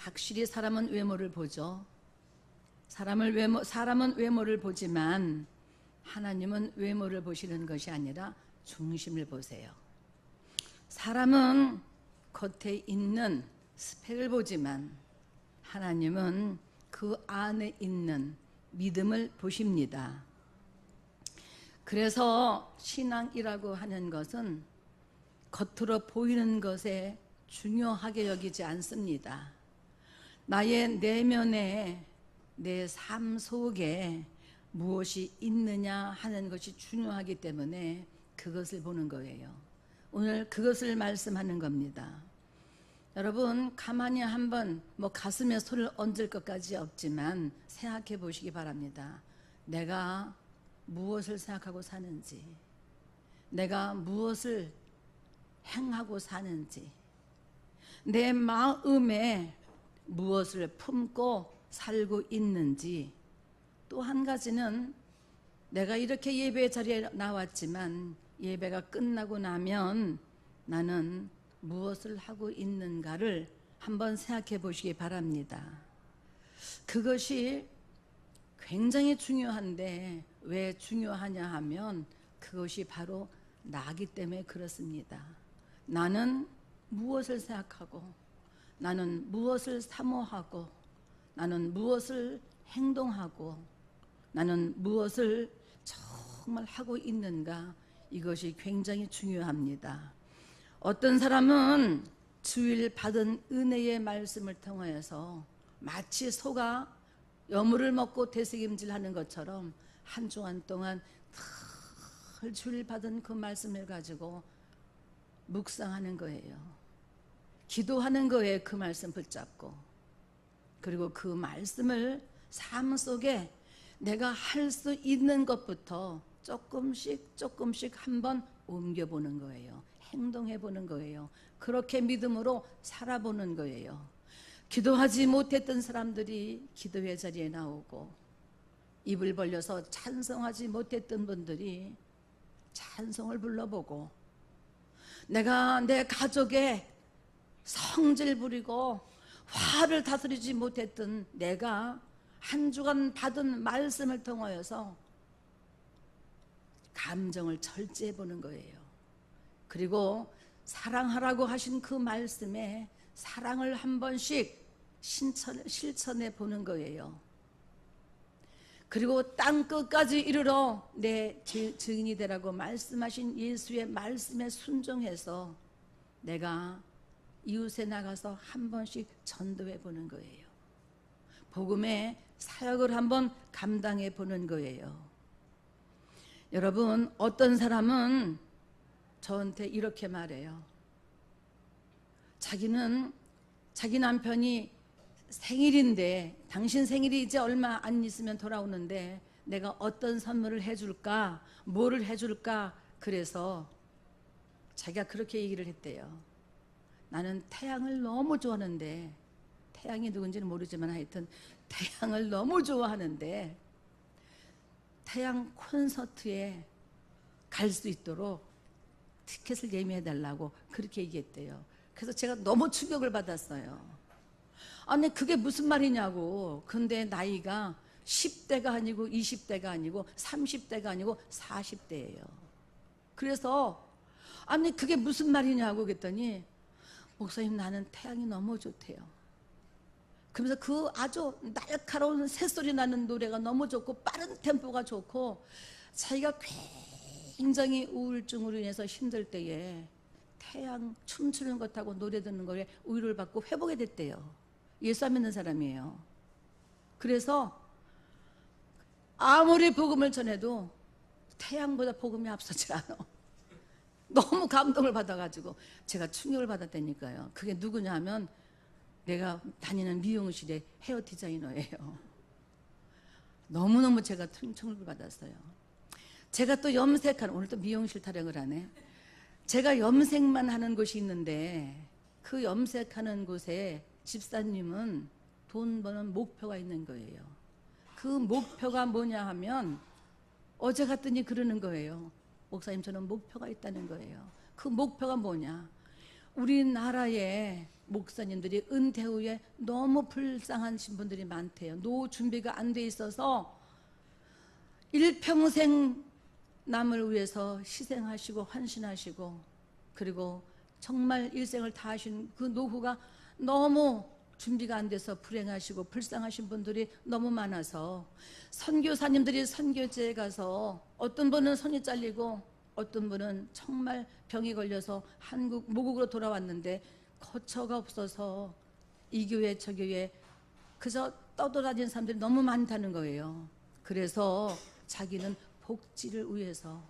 확실히 사람은 외모를 보죠. 사람은 외모를 보지만 하나님은 외모를 보시는 것이 아니라 중심을 보세요. 사람은 겉에 있는 스펙을 보지만 하나님은 그 안에 있는 믿음을 보십니다. 그래서 신앙이라고 하는 것은 겉으로 보이는 것에 중요하게 여기지 않습니다. 나의 내면에, 내 삶 속에 무엇이 있느냐 하는 것이 중요하기 때문에 그것을 보는 거예요. 오늘 그것을 말씀하는 겁니다. 여러분, 가만히 한번 가슴에 손을 얹을 것까지 없지만 생각해 보시기 바랍니다. 내가 무엇을 생각하고 사는지, 내가 무엇을 행하고 사는지, 내 마음에 무엇을 품고 살고 있는지, 또 한 가지는 내가 이렇게 예배 자리에 나왔지만 예배가 끝나고 나면 나는 무엇을 하고 있는가를 한번 생각해 보시기 바랍니다. 그것이 굉장히 중요한데 왜 중요하냐 하면 그것이 바로 나기 때문에 그렇습니다. 나는 무엇을 생각하고, 나는 무엇을 사모하고, 나는 무엇을 행동하고, 나는 무엇을 정말 하고 있는가, 이것이 굉장히 중요합니다. 어떤 사람은 주일 받은 은혜의 말씀을 통하여서 마치 소가 여물을 먹고 되새김질하는 것처럼 한 주간 동안 늘 주일 받은 그 말씀을 가지고 묵상하는 거예요. 기도하는 거예요. 그 말씀 붙잡고. 그리고 그 말씀을 삶 속에 내가 할 수 있는 것부터 조금씩 한번 옮겨보는 거예요. 행동해보는 거예요. 그렇게 믿음으로 살아보는 거예요. 기도하지 못했던 사람들이 기도회 자리에 나오고, 입을 벌려서 찬송하지 못했던 분들이 찬송을 불러보고, 내가 내 가족의 성질 부리고 화를 다스리지 못했던 내가 한 주간 받은 말씀을 통하여서 감정을 절제해 보는 거예요. 그리고 사랑하라고 하신 그 말씀에 사랑을 한 번씩 실천해 보는 거예요. 그리고 땅 끝까지 이르러 내 증인이 되라고 말씀하신 예수의 말씀에 순종해서 내가 이웃에 나가서 한 번씩 전도해 보는 거예요. 복음의 사역을 한번 감당해 보는 거예요. 여러분, 어떤 사람은 저한테 이렇게 말해요. 자기는 자기 남편이 생일인데, 당신 생일이 이제 얼마 안 있으면 돌아오는데 내가 어떤 선물을 해줄까, 뭐를 해줄까, 그래서 자기가 그렇게 얘기를 했대요. 나는 태양을 너무 좋아하는데, 태양이 누군지는 모르지만 하여튼 태양을 너무 좋아하는데 태양 콘서트에 갈 수 있도록 티켓을 예매해 달라고 그렇게 얘기했대요. 그래서 제가 너무 충격을 받았어요. 아니 그게 무슨 말이냐고. 근데 나이가 10대가 아니고 20대가 아니고 30대가 아니고 40대예요. 그래서 아니 그게 무슨 말이냐고 그랬더니, 목사님 나는 태양이 너무 좋대요. 그러면서 그 아주 날카로운 새소리 나는 노래가 너무 좋고 빠른 템포가 좋고, 자기가 굉장히 우울증으로 인해서 힘들 때에 태양 춤추는 것하고 노래 듣는 거에 위로를 받고 회복이 됐대요. 예수 안 믿는 사람이에요. 그래서 아무리 복음을 전해도 태양보다 복음이 앞서지 않아. 너무 감동을 받아가지고 제가 충격을 받았다니까요. 그게 누구냐 하면 내가 다니는 미용실의 헤어 디자이너예요. 너무너무 제가 충격을 받았어요. 제가 또 염색하는, 오늘 또 미용실 타령을 하네. 제가 염색만 하는 곳이 있는데 그 염색하는 곳에 집사님은 돈 버는 목표가 있는 거예요. 그 목표가 뭐냐 하면 어제 갔더니 그러는 거예요. 목사님 저는 목표가 있다는 거예요. 그 목표가 뭐냐, 우리나라에 목사님들이 은퇴 후에 너무 불쌍하신 분들이 많대요. 노후 준비가 안 돼 있어서 일평생 남을 위해서 희생하시고 헌신하시고, 그리고 정말 일생을 다하신 그 노후가 너무 준비가 안 돼서 불행하시고 불쌍하신 분들이 너무 많아서, 선교사님들이 선교지에 가서 어떤 분은 손이 잘리고 어떤 분은 정말 병이 걸려서 모국으로 돌아왔는데 거처가 없어서 이 교회 저 교회 그저 떠돌아다니는 사람들이 너무 많다는 거예요. 그래서 자기는 복지를 위해서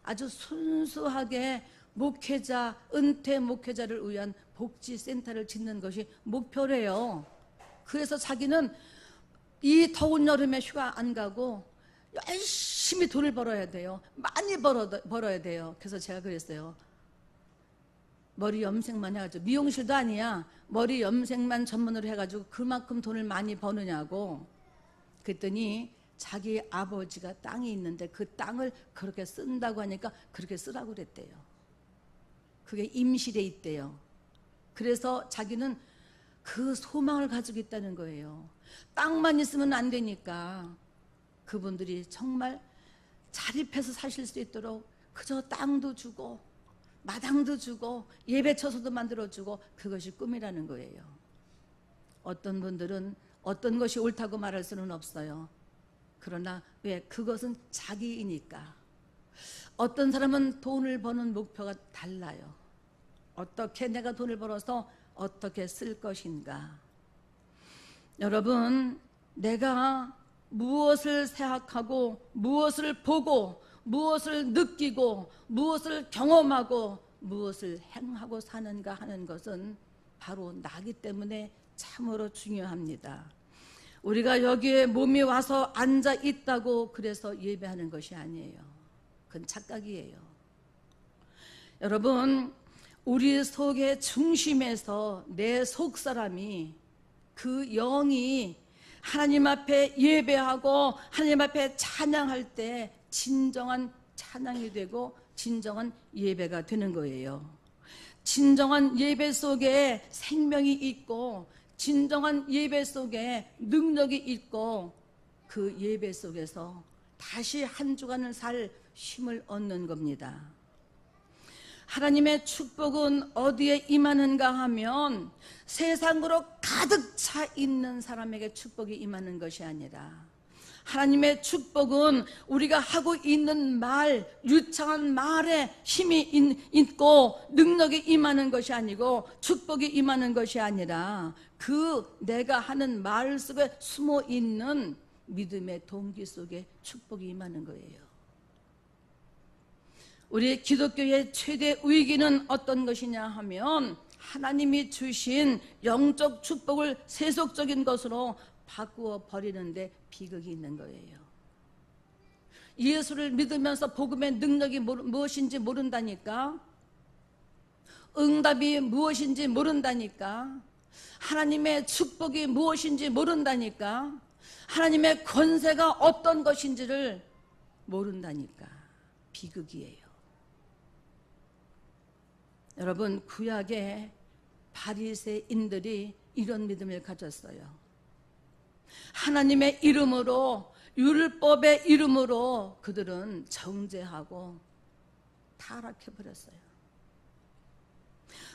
아주 순수하게 목회자, 은퇴 목회자를 위한 복지센터를 짓는 것이 목표래요. 그래서 자기는 이 더운 여름에 휴가 안 가고 열심히 돈을 벌어야 돼요. 많이 벌어야 돼요. 그래서 제가 그랬어요. 머리 염색만 해가지고, 미용실도 아니야, 머리 염색만 전문으로 해가지고 그만큼 돈을 많이 버느냐고. 그랬더니 자기 아버지가 땅이 있는데 그 땅을 그렇게 쓴다고 하니까 그렇게 쓰라고 그랬대요. 그게 임실에 있대요. 그래서 자기는 그 소망을 가지고 있다는 거예요. 땅만 있으면 안 되니까 그분들이 정말 자립해서 사실 수 있도록 그저 땅도 주고 마당도 주고 예배처소도 만들어주고, 그것이 꿈이라는 거예요. 어떤 분들은 어떤 것이 옳다고 말할 수는 없어요. 그러나 왜? 그것은 자기이니까. 어떤 사람은 돈을 버는 목표가 달라요. 어떻게 내가 돈을 벌어서 어떻게 쓸 것인가. 여러분, 내가 무엇을 생각하고 무엇을 보고 무엇을 느끼고 무엇을 경험하고 무엇을 행하고 사는가 하는 것은 바로 나기 때문에 참으로 중요합니다. 우리가 여기에 몸이 와서 앉아 있다고 그래서 예배하는 것이 아니에요. 그건 착각이에요. 여러분, 우리 속의 중심에서 내 속사람이, 그 영이 하나님 앞에 예배하고 하나님 앞에 찬양할 때 진정한 찬양이 되고 진정한 예배가 되는 거예요. 진정한 예배 속에 생명이 있고 진정한 예배 속에 능력이 있고, 그 예배 속에서 다시 한 주간을 살 힘을 얻는 겁니다. 하나님의 축복은 어디에 임하는가 하면 세상으로 가득 차 있는 사람에게 축복이 임하는 것이 아니라, 하나님의 축복은 우리가 하고 있는 말, 유창한 말에 힘이 있고 능력이 임하는 것이 아니고, 축복이 임하는 것이 아니라 그 내가 하는 말 속에 숨어 있는 믿음의 동기 속에 축복이 임하는 거예요. 우리 기독교의 최대 위기는 어떤 것이냐 하면, 하나님이 주신 영적 축복을 세속적인 것으로 바꾸어 버리는데 비극이 있는 거예요. 예수를 믿으면서 복음의 능력이 무엇인지 모른다니까, 응답이 무엇인지 모른다니까, 하나님의 축복이 무엇인지 모른다니까, 하나님의 권세가 어떤 것인지를 모른다니까. 비극이에요. 여러분, 구약의 바리새인들이 이런 믿음을 가졌어요. 하나님의 이름으로, 율법의 이름으로 그들은 정죄하고 타락해버렸어요.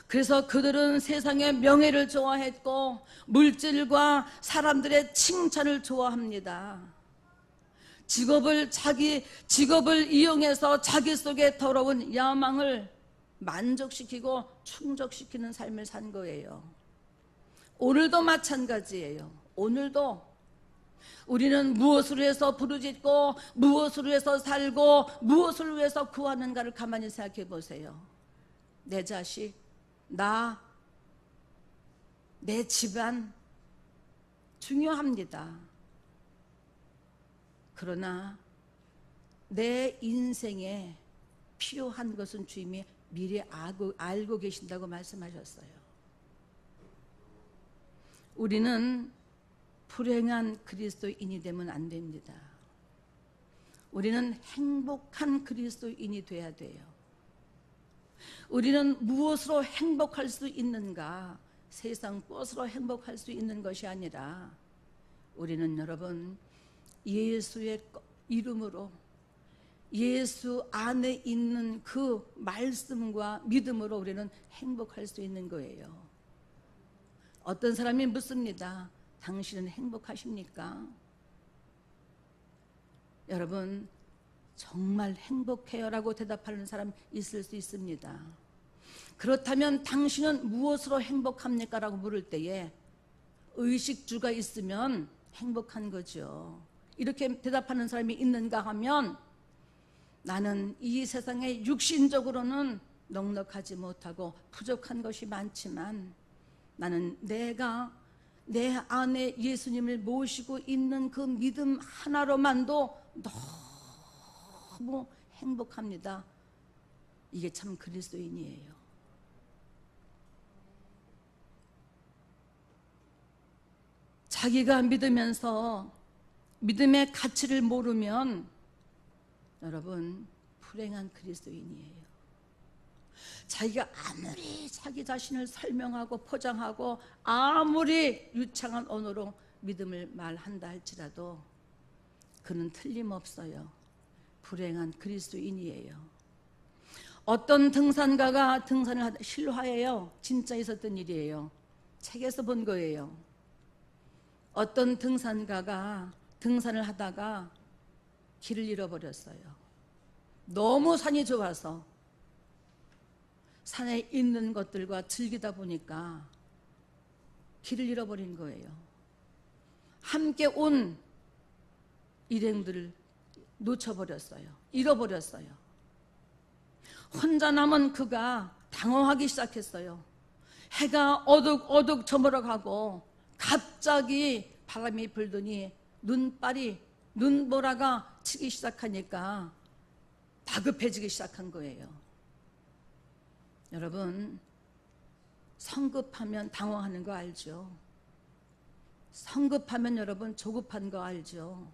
그래서 그들은 세상의 명예를 좋아했고 물질과 사람들의 칭찬을 좋아합니다. 자기 직업을 이용해서 자기 속에 더러운 야망을 만족시키고 충족시키는 삶을 산 거예요. 오늘도 마찬가지예요. 오늘도 우리는 무엇을 위해서 부르짖고 무엇을 위해서 살고 무엇을 위해서 구하는가를 가만히 생각해 보세요. 내 자식, 나, 내 집안 중요합니다. 그러나 내 인생에 필요한 것은 주님이 미리 알고 계신다고 말씀하셨어요. 우리는 불행한 그리스도인이 되면 안 됩니다. 우리는 행복한 그리스도인이 돼야 돼요. 우리는 무엇으로 행복할 수 있는가? 세상 무엇으로 행복할 수 있는 것이 아니라 우리는 여러분 예수의 이름으로 예수 안에 있는 그 말씀과 믿음으로 우리는 행복할 수 있는 거예요. 어떤 사람이 묻습니다. 당신은 행복하십니까? 여러분 정말 행복해요 라고 대답하는 사람 있을 수 있습니다. 그렇다면 당신은 무엇으로 행복합니까? 라고 물을 때에 의식주가 있으면 행복한 거죠. 이렇게 대답하는 사람이 있는가 하면 나는 이 세상에 육신적으로는 넉넉하지 못하고 부족한 것이 많지만 나는 내가 내 안에 예수님을 모시고 있는 그 믿음 하나로만도 너무 행복합니다. 이게 참 그리스도인이에요. 자기가 믿으면서 믿음의 가치를 모르면 여러분 불행한 그리스도인이에요. 자기가 아무리 자기 자신을 설명하고 포장하고 아무리 유창한 언어로 믿음을 말한다 할지라도 그는 틀림없어요. 불행한 그리스도인이에요. 어떤 등산가가 등산을 하다 실화예요. 진짜 있었던 일이에요. 책에서 본 거예요. 어떤 등산가가 등산을 하다가 길을 잃어버렸어요. 너무 산이 좋아서 산에 있는 것들과 즐기다 보니까 길을 잃어버린 거예요. 함께 온 일행들을 놓쳐버렸어요. 잃어버렸어요. 혼자 남은 그가 당황하기 시작했어요. 해가 어둑어둑 저물어가고 갑자기 바람이 불더니 눈보라가 치기 시작하니까 다급해지기 시작한 거예요. 여러분 성급하면 당황하는 거 알죠? 성급하면 여러분 조급한 거 알죠?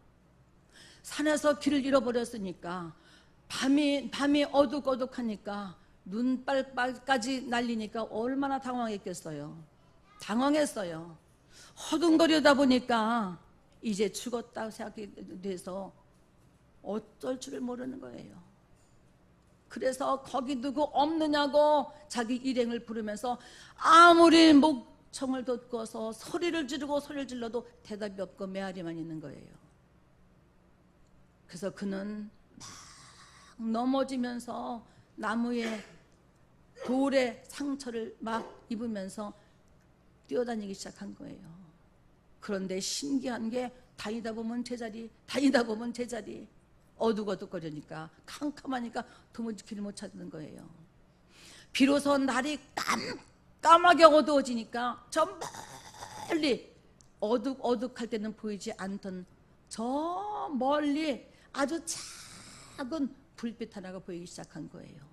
산에서 길을 잃어버렸으니까 밤이 어둑어둑하니까 눈발까지 날리니까 얼마나 당황했겠어요. 당황했어요. 허둥거리다 보니까 이제 죽었다고 생각이 돼서 어쩔 줄을 모르는 거예요. 그래서 거기 누구 없느냐고 자기 일행을 부르면서 아무리 목청을 돋궈서 소리를 질러도 대답이 없고 메아리만 있는 거예요. 그래서 그는 막 넘어지면서 나무에 돌에 상처를 막 입으면서 뛰어다니기 시작한 거예요. 그런데 신기한 게 다니다 보면 제자리 어둑어둑거리니까 캄캄하니까 도무지 길을 못 찾는 거예요. 비로소 날이 깜깜하게 어두워지니까 저 멀리 어둑어둑할 때는 보이지 않던 저 멀리 아주 작은 불빛 하나가 보이기 시작한 거예요.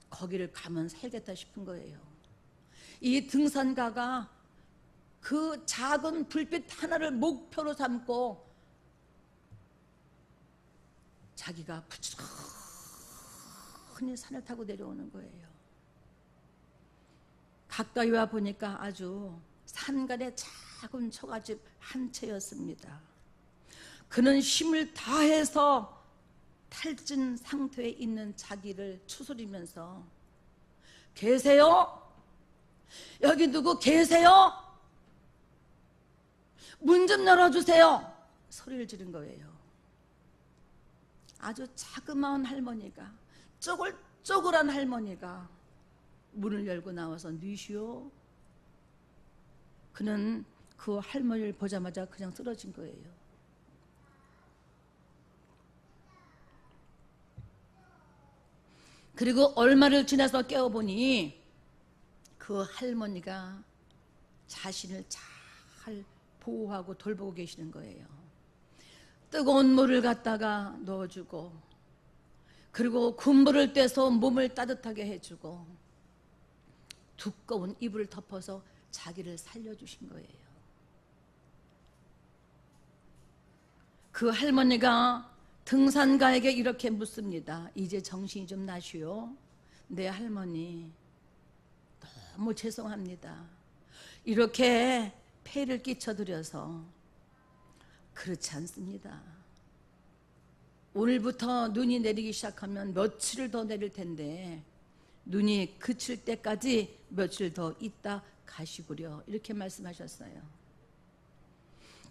거기를 가면 살겠다 싶은 거예요. 이 등산가가 그 작은 불빛 하나를 목표로 삼고 자기가 부지런히 산을 타고 내려오는 거예요. 가까이 와 보니까 아주 산간의 작은 초가집 한 채였습니다. 그는 힘을 다해서 탈진 상태에 있는 자기를 추스리면서 계세요? 여기 누구 계세요? 문 좀 열어주세요. 소리를 지른 거예요. 아주 자그마한 할머니가, 쪼글쪼글한 할머니가 문을 열고 나와서 누시오. 그는 그 할머니를 보자마자 그냥 쓰러진 거예요. 그리고 얼마를 지나서 깨어보니 그 할머니가 자신을 잘 보호하고 돌보고 계시는 거예요. 뜨거운 물을 갖다가 넣어주고, 그리고 군불을 떼서 몸을 따뜻하게 해주고, 두꺼운 이불을 덮어서 자기를 살려주신 거예요. 그 할머니가 등산가에게 이렇게 묻습니다. 이제 정신이 좀 나시오? 내 할머니 너무 죄송합니다. 이렇게 폐를 끼쳐드려서. 그렇지 않습니다. 오늘부터 눈이 내리기 시작하면 며칠을 더 내릴 텐데 눈이 그칠 때까지 며칠 더 있다 가시구려, 이렇게 말씀하셨어요.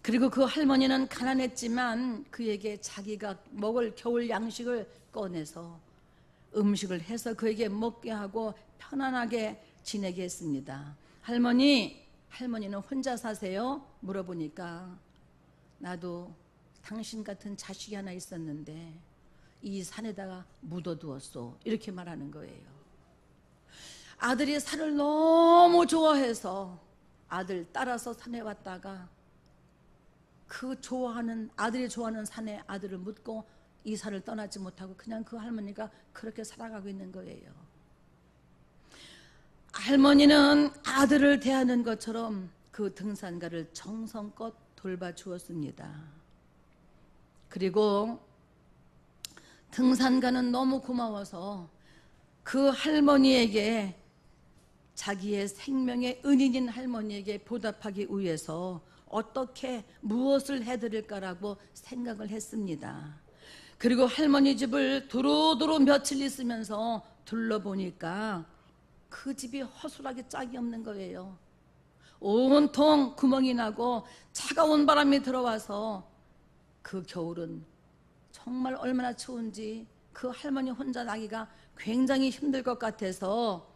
그리고 그 할머니는 가난했지만 그에게 자기가 먹을 겨울 양식을 꺼내서 음식을 해서 그에게 먹게 하고 편안하게 지내게 했습니다. 할머니는 혼자 사세요? 물어보니까 나도 당신 같은 자식이 하나 있었는데 이 산에다가 묻어두었소, 이렇게 말하는 거예요. 아들이 산을 너무 좋아해서 아들 따라서 산에 왔다가 그 아들이 좋아하는 산에 아들을 묻고 이 산을 떠나지 못하고 그냥 그 할머니가 그렇게 살아가고 있는 거예요. 할머니는 아들을 대하는 것처럼 그 등산가를 정성껏 돌봐주었습니다. 그리고 등산가는 너무 고마워서 그 할머니에게, 자기의 생명의 은인인 할머니에게 보답하기 위해서 어떻게 무엇을 해드릴까라고 생각을 했습니다. 그리고 할머니 집을 두루두루 며칠 있으면서 둘러보니까 그 집이 허술하게 짝이 없는 거예요. 온통 구멍이 나고 차가운 바람이 들어와서 그 겨울은 정말 얼마나 추운지 그 할머니 혼자 나기가 굉장히 힘들 것 같아서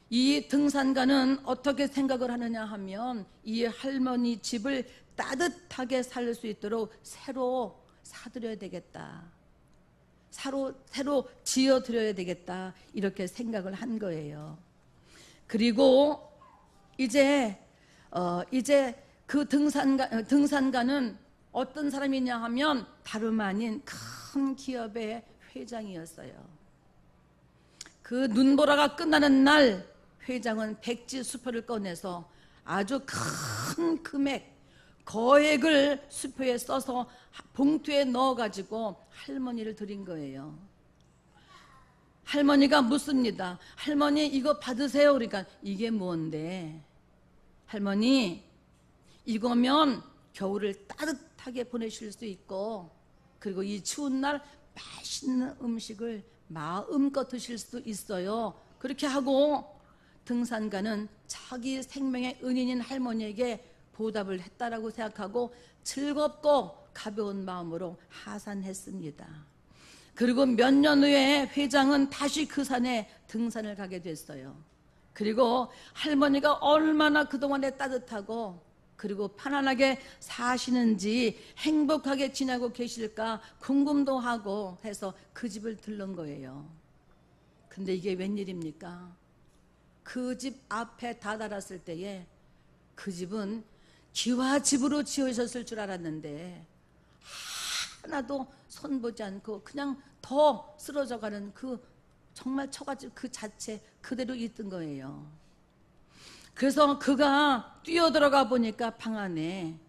이 등산가는 어떻게 생각을 하느냐 하면 이 할머니 집을 따뜻하게 살 수 있도록 새로 사드려야 되겠다, 새로 지어드려야 되겠다, 이렇게 생각을 한 거예요. 그리고 이제 그 등산가는 어떤 사람이냐 하면 다름 아닌 큰 기업의 회장이었어요. 그 눈보라가 끝나는 날 회장은 백지 수표를 꺼내서 아주 큰 금액, 거액을 수표에 써서 봉투에 넣어가지고 할머니를 드린 거예요. 할머니가 묻습니다. 할머니 이거 받으세요. 그러니까 이게 뭔데? 할머니 이거면 겨울을 따뜻하게 보내실 수 있고 그리고 이 추운 날 맛있는 음식을 마음껏 드실 수도 있어요. 그렇게 하고 등산가는 자기 생명의 은인인 할머니에게 보답을 했다라고 생각하고 즐겁고 가벼운 마음으로 하산했습니다. 그리고 몇 년 후에 회장은 다시 그 산에 등산을 가게 됐어요. 그리고 할머니가 얼마나 그동안에 따뜻하고 그리고 편안하게 사시는지 행복하게 지내고 계실까 궁금도 하고 해서 그 집을 들른 거예요. 근데 이게 웬일입니까? 그 집 앞에 다다랐을 때에 그 집은 기와집으로 지어졌을 줄 알았는데 하나도 손보지 않고 그냥 더 쓰러져가는 그 정말 처갓집 그 자체 그대로 있던 거예요. 그래서 그가 뛰어들어가 보니까 방 안에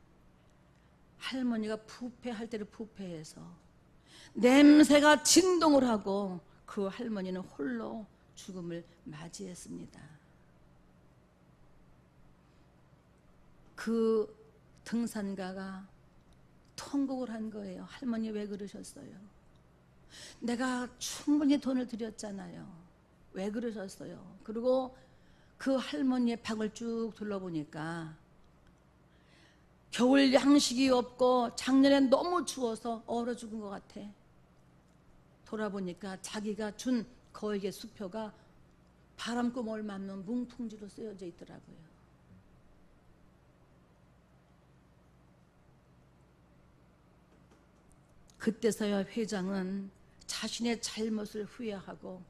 할머니가 부패할 대로 부패해서 냄새가 진동을 하고 그 할머니는 홀로 죽음을 맞이했습니다. 그 등산가가 통곡을 한 거예요. 할머니 왜 그러셨어요? 내가 충분히 돈을 드렸잖아요. 왜 그러셨어요? 그리고 그 할머니의 방을 쭉 둘러보니까 겨울 양식이 없고 작년에 너무 추워서 얼어 죽은 것 같아. 돌아보니까 자기가 준 거액의 수표가 바람구멍을 맞는 뭉퉁지로 쓰여져 있더라고요. 그때서야 회장은 자신의 잘못을 후회하고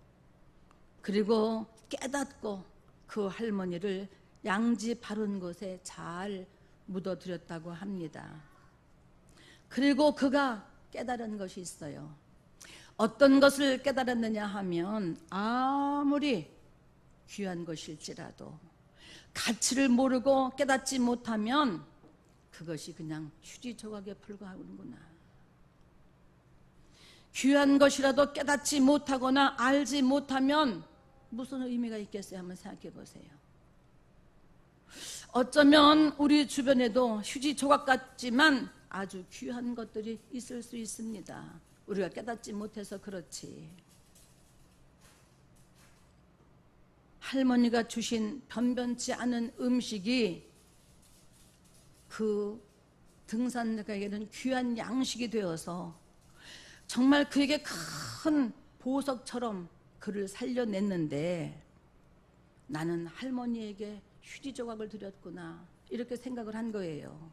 그리고 깨닫고 그 할머니를 양지 바른 곳에 잘 묻어드렸다고 합니다. 그리고 그가 깨달은 것이 있어요. 어떤 것을 깨달았느냐 하면 아무리 귀한 것일지라도 가치를 모르고 깨닫지 못하면 그것이 그냥 휴지 조각에 불과하는구나. 귀한 것이라도 깨닫지 못하거나 알지 못하면 무슨 의미가 있겠어요? 한번 생각해 보세요. 어쩌면 우리 주변에도 휴지 조각 같지만 아주 귀한 것들이 있을 수 있습니다. 우리가 깨닫지 못해서 그렇지. 할머니가 주신 변변치 않은 음식이 그 등산객에게는 귀한 양식이 되어서 정말 그에게 큰 보석처럼 그를 살려냈는데, 나는 할머니에게 휴지 조각을 드렸구나, 이렇게 생각을 한 거예요.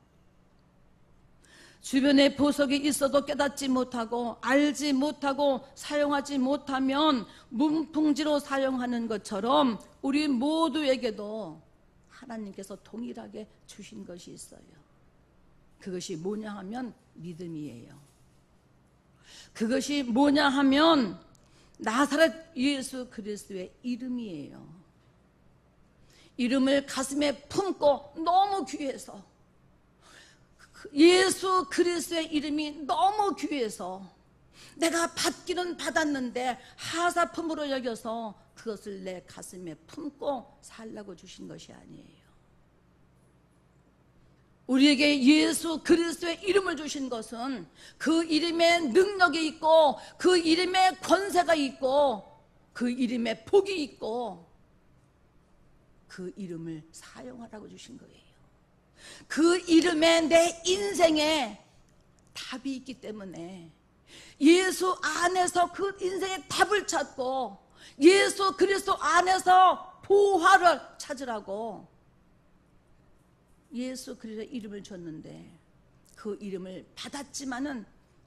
주변에 보석이 있어도 깨닫지 못하고 알지 못하고 사용하지 못하면 문풍지로 사용하는 것처럼 우리 모두에게도 하나님께서 동일하게 주신 것이 있어요. 그것이 뭐냐 하면 믿음이에요. 그것이 뭐냐 하면 나사렛 예수 그리스도의 이름이에요. 이름을 가슴에 품고 너무 귀해서, 예수 그리스도의 이름이 너무 귀해서 내가 받기는 받았는데 하사품으로 여겨서 그것을 내 가슴에 품고 살라고 주신 것이 아니에요. 우리에게 예수 그리스도의 이름을 주신 것은 그 이름에 능력이 있고 그 이름에 권세가 있고 그 이름에 복이 있고 그 이름을 사용하라고 주신 거예요. 그 이름에 내 인생에 답이 있기 때문에 예수 안에서 그 인생의 답을 찾고 예수 그리스도 안에서 보화를 찾으라고 예수 그리스도의 이름을 줬는데, 그 이름을 받았지만은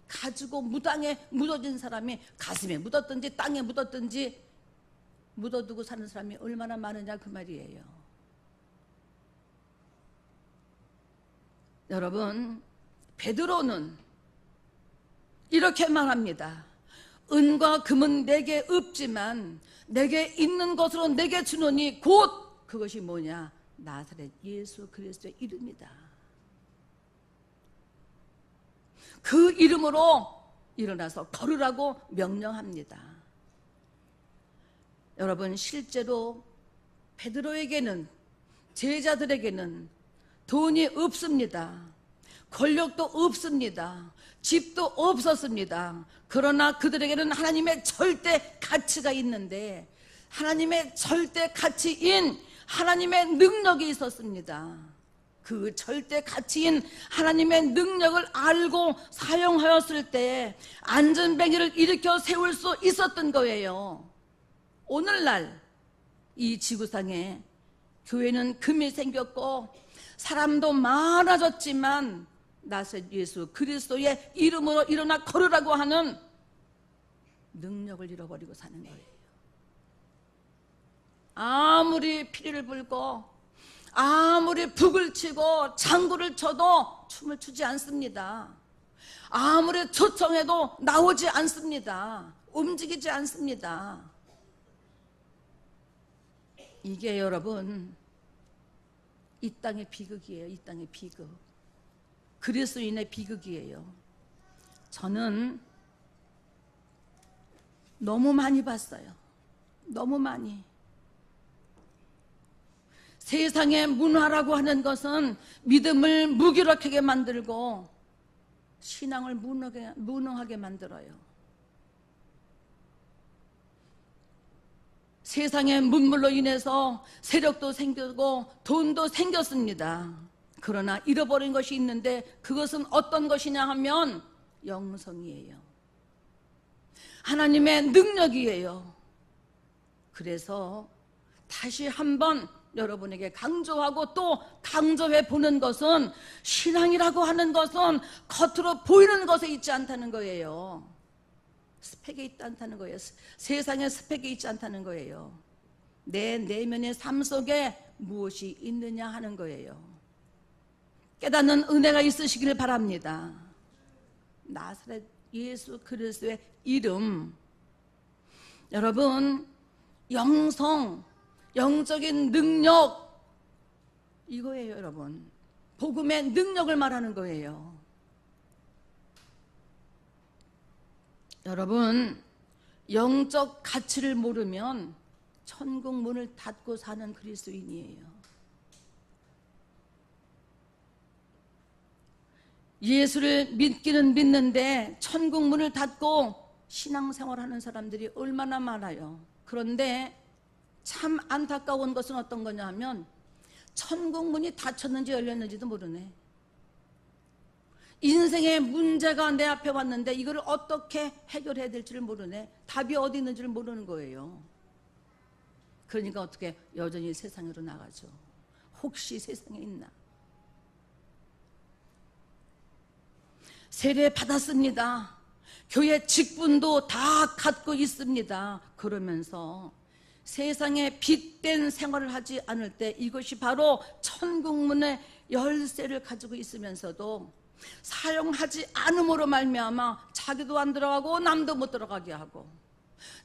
가지고 무당에 묻어진 사람이 가슴에 묻었든지 땅에 묻었든지 묻어두고 사는 사람이 얼마나 많으냐 그 말이에요. 여러분, 베드로는 이렇게 말합니다. 은과 금은 내게 없지만 내게 있는 것으로 내게 주노니 곧 그것이 뭐냐? 나사렛 예수 그리스도의 이름이다. 그 이름으로 일어나서 걸으라고 명령합니다. 여러분, 실제로 베드로에게는, 제자들에게는 돈이 없습니다. 권력도 없습니다. 집도 없었습니다. 그러나 그들에게는 하나님의 절대 가치가 있는데, 하나님의 절대 가치인 하나님의 능력이 있었습니다. 그 절대 가치인 하나님의 능력을 알고 사용하였을 때 안전뱅이를 일으켜 세울 수 있었던 거예요. 오늘날 이 지구상에 교회는 금이 생겼고 사람도 많아졌지만 나사렛 예수 그리스도의 이름으로 일어나 걸으라고 하는 능력을 잃어버리고 사는 거예요. 아무리 피리를 불고 아무리 북을 치고 장구를 쳐도 춤을 추지 않습니다. 아무리 초청해도 나오지 않습니다. 움직이지 않습니다. 이게 여러분 이 땅의 비극이에요. 이 땅의 비극. 그리스도인의 비극이에요. 저는 너무 많이 봤어요. 너무 많이. 세상의 문화라고 하는 것은 믿음을 무기력하게 만들고 신앙을 무능하게 만들어요. 세상의 문물로 인해서 세력도 생기고 돈도 생겼습니다. 그러나 잃어버린 것이 있는데 그것은 어떤 것이냐 하면 영성이에요. 하나님의 능력이에요. 그래서 다시 한번 여러분에게 강조하고 또 강조해 보는 것은 신앙이라고 하는 것은 겉으로 보이는 것에 있지 않다는 거예요. 스펙에 있지 않다는 거예요. 세상의 스펙에 있지 않다는 거예요. 내 내면의 삶 속에 무엇이 있느냐 하는 거예요. 깨닫는 은혜가 있으시기를 바랍니다. 나사렛 예수 그리스도의 이름, 여러분 영성, 영적인 능력, 이거예요. 여러분 복음의 능력을 말하는 거예요. 여러분 영적 가치를 모르면 천국 문을 닫고 사는 그리스도인이에요. 예수를 믿기는 믿는데 천국 문을 닫고 신앙생활하는 사람들이 얼마나 많아요. 그런데 참 안타까운 것은 어떤 거냐 하면 천국 문이 닫혔는지 열렸는지도 모르네. 인생의 문제가 내 앞에 왔는데 이걸 어떻게 해결해야 될지를 모르네. 답이 어디 있는지를 모르는 거예요. 그러니까 어떻게 여전히 세상으로 나가죠. 혹시 세상에 있나. 세례 받았습니다. 교회 직분도 다 갖고 있습니다. 그러면서 세상에 빛된 생활을 하지 않을 때 이것이 바로 천국문의 열쇠를 가지고 있으면서도 사용하지 않음으로 말미암아 자기도 안 들어가고 남도 못 들어가게 하고,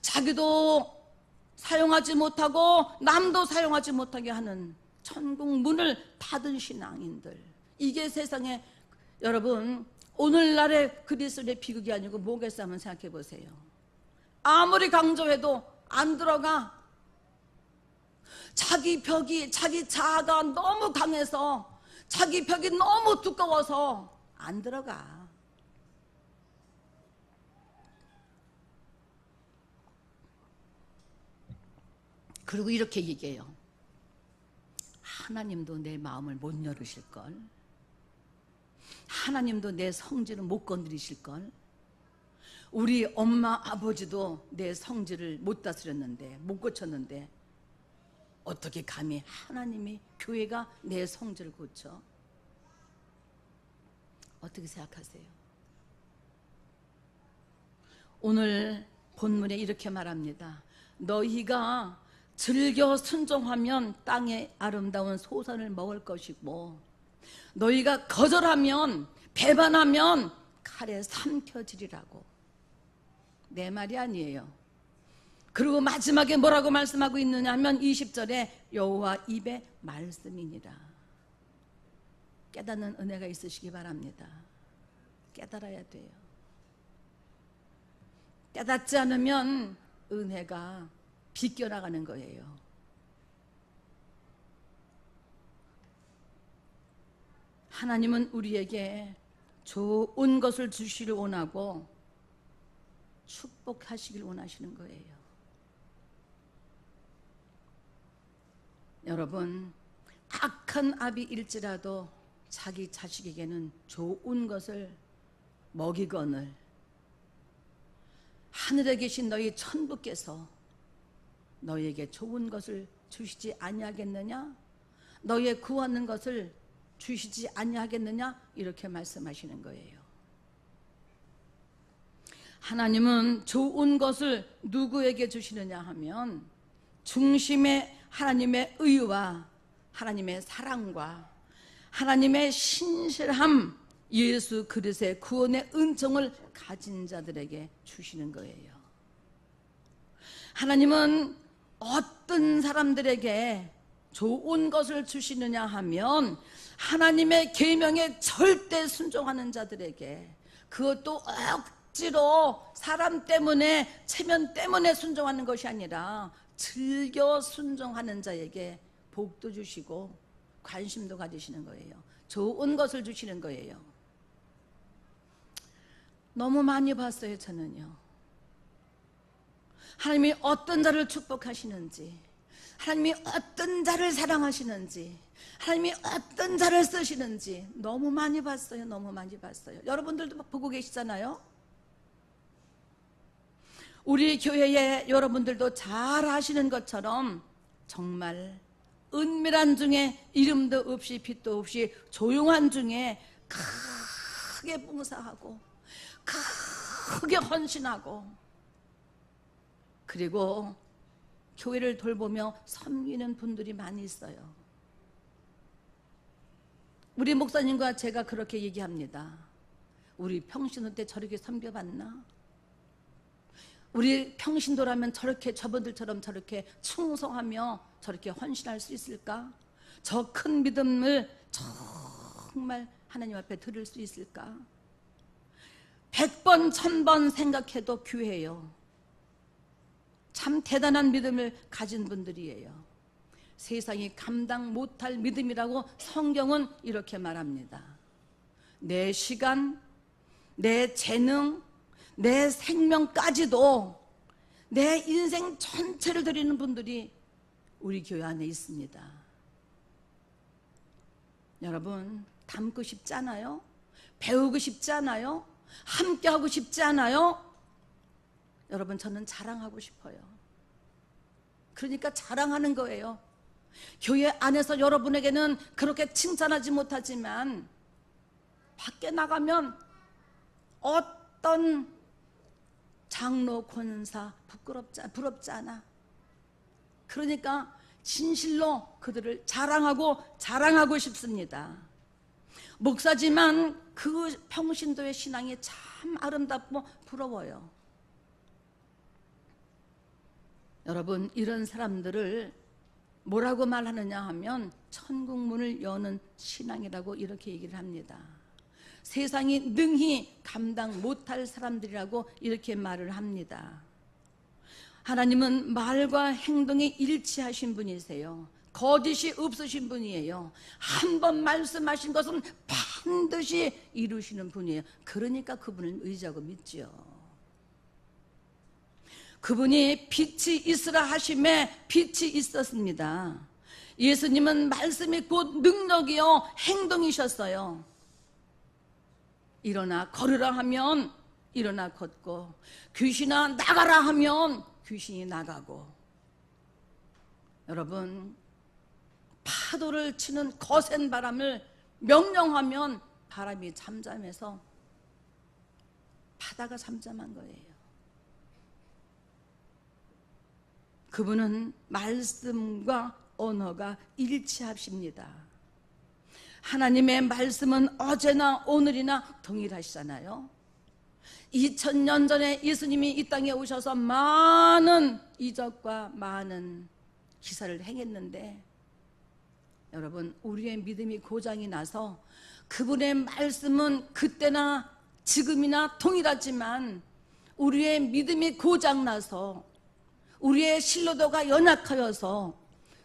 자기도 사용하지 못하고 남도 사용하지 못하게 하는 천국문을 닫은 신앙인들, 이게 세상에, 여러분 오늘날의 그리스도의 비극이 아니고 뭐겠어 한번 생각해 보세요. 아무리 강조해도 안 들어가. 자기 벽이, 자기 자아가 너무 강해서, 자기 벽이 너무 두꺼워서 안 들어가. 그리고 이렇게 얘기해요. 하나님도 내 마음을 못 열으실걸. 하나님도 내 성질을 못 건드리실걸. 우리 엄마 아버지도 내 성질을 못 다스렸는데, 못 고쳤는데 어떻게 감히 하나님이, 교회가 내 성질을 고쳐? 어떻게 생각하세요? 오늘 본문에 이렇게 말합니다. 너희가 즐겨 순종하면 땅의 아름다운 소산을 먹을 것이고, 너희가 거절하면, 배반하면 칼에 삼켜지리라고. 내 말이 아니에요. 그리고 마지막에 뭐라고 말씀하고 있느냐 하면 20절에 여호와 입의 말씀이니라. 깨닫는 은혜가 있으시기 바랍니다. 깨달아야 돼요. 깨닫지 않으면 은혜가 비껴나가는 거예요. 하나님은 우리에게 좋은 것을 주시길 원하고 축복하시길 원하시는 거예요. 여러분, 악한 아비일지라도 자기 자식에게는 좋은 것을 먹이거늘 하늘에 계신 너희 천부께서 너희에게 좋은 것을 주시지 아니하겠느냐? 너희의 구하는 것을 주시지 아니하겠느냐? 이렇게 말씀하시는 거예요. 하나님은 좋은 것을 누구에게 주시느냐 하면 중심에 하나님의 의와 하나님의 사랑과 하나님의 신실함, 예수 그리스도의 구원의 은총을 가진 자들에게 주시는 거예요. 하나님은 어떤 사람들에게 좋은 것을 주시느냐 하면 하나님의 계명에 절대 순종하는 자들에게, 그것도 억지로 사람 때문에, 체면 때문에 순종하는 것이 아니라 즐겨 순종하는 자에게 복도 주시고 관심도 가지시는 거예요. 좋은 것을 주시는 거예요. 너무 많이 봤어요, 저는요. 하나님이 어떤 자를 축복하시는지, 하나님이 어떤 자를 사랑하시는지, 하나님이 어떤 자를 쓰시는지 너무 많이 봤어요. 너무 많이 봤어요. 여러분들도 보고 계시잖아요. 우리 교회에 여러분들도 잘 아시는 것처럼 정말 은밀한 중에, 이름도 없이 빛도 없이 조용한 중에 크게 봉사하고 크게 헌신하고, 그리고 교회를 돌보며 섬기는 분들이 많이 있어요. 우리 목사님과 제가 그렇게 얘기합니다. 우리 평신도 때 저렇게 섬겨봤나? 우리 평신도라면 저렇게, 저분들처럼 저렇게 충성하며 저렇게 헌신할 수 있을까? 저 큰 믿음을 정말 하나님 앞에 드릴 수 있을까? 100번 1000번 생각해도 귀해요. 참 대단한 믿음을 가진 분들이에요. 세상이 감당 못할 믿음이라고 성경은 이렇게 말합니다. 내 시간, 내 재능, 내 생명까지도, 내 인생 전체를 드리는 분들이 우리 교회 안에 있습니다. 여러분, 닮고 싶지 않아요? 배우고 싶지 않아요? 함께하고 싶지 않아요? 여러분, 저는 자랑하고 싶어요. 그러니까 자랑하는 거예요. 교회 안에서 여러분에게는 그렇게 칭찬하지 못하지만 밖에 나가면 어떤 장로, 권사 부럽지 않아. 그러니까 진실로 그들을 자랑하고 싶습니다. 목사지만 그 평신도의 신앙이 참 아름답고 부러워요. 여러분, 이런 사람들을 뭐라고 말하느냐 하면 천국문을 여는 신앙이라고 이렇게 얘기를 합니다. 세상이 능히 감당 못할 사람들이라고 이렇게 말을 합니다. 하나님은 말과 행동이 일치하신 분이세요. 거짓이 없으신 분이에요. 한 번 말씀하신 것은 반드시 이루시는 분이에요. 그러니까 그분을 의지하고 믿죠. 그분이 빛이 있으라 하심에 빛이 있었습니다. 예수님은 말씀이 곧 능력이요 행동이셨어요. 일어나 걸으라 하면 일어나 걷고, 귀신아 나가라 하면 귀신이 나가고. 여러분, 파도를 치는 거센 바람을 명령하면 바람이 잠잠해서 바다가 잠잠한 거예요. 그분은 말씀과 언어가 일치하십니다. 하나님의 말씀은 어제나 오늘이나 동일하시잖아요. 2000년 전에 예수님이 이 땅에 오셔서 많은 이적과 많은 기사를 행했는데, 여러분, 우리의 믿음이 고장이 나서 그분의 말씀은 그때나 지금이나 동일하지만 우리의 믿음이 고장나서 우리의 신뢰도가 연약하여서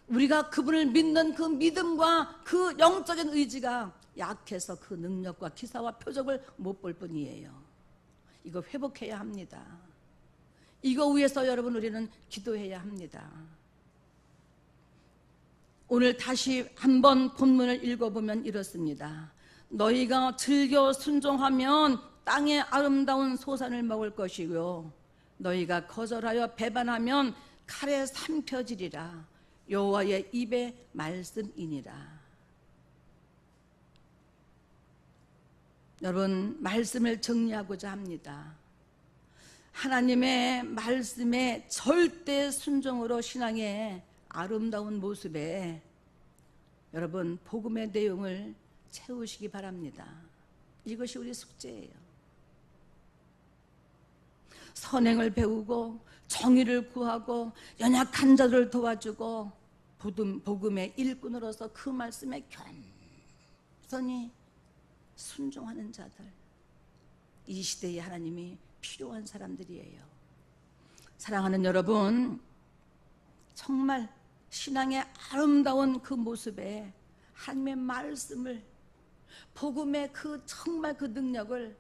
우리가 그분을 믿는 그 믿음과 그 영적인 의지가 약해서 그 능력과 기사와 표적을 못 볼 뿐이에요. 이거 회복해야 합니다. 이거 위해서 여러분, 우리는 기도해야 합니다. 오늘 다시 한번 본문을 읽어보면 이렇습니다. 너희가 즐겨 순종하면 땅의 아름다운 소산을 먹을 것이고요, 너희가 거절하여 배반하면 칼에 삼켜지리라. 여호와의 입의 말씀이니라. 여러분, 말씀을 정리하고자 합니다. 하나님의 말씀에 절대 순종으로 신앙의 아름다운 모습에 여러분, 복음의 내용을 채우시기 바랍니다. 이것이 우리 숙제예요. 선행을 배우고 정의를 구하고 연약한 자들을 도와주고 복음의 일꾼으로서 그 말씀에 겸손히 순종하는 자들, 이 시대에 하나님이 필요한 사람들이에요. 사랑하는 여러분, 정말 신앙의 아름다운 그 모습에 하나님의 말씀을, 복음의 정말 그 능력을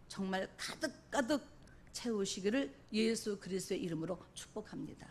정말 가득가득 채우시기를 예수 그리스도의 이름으로 축복합니다.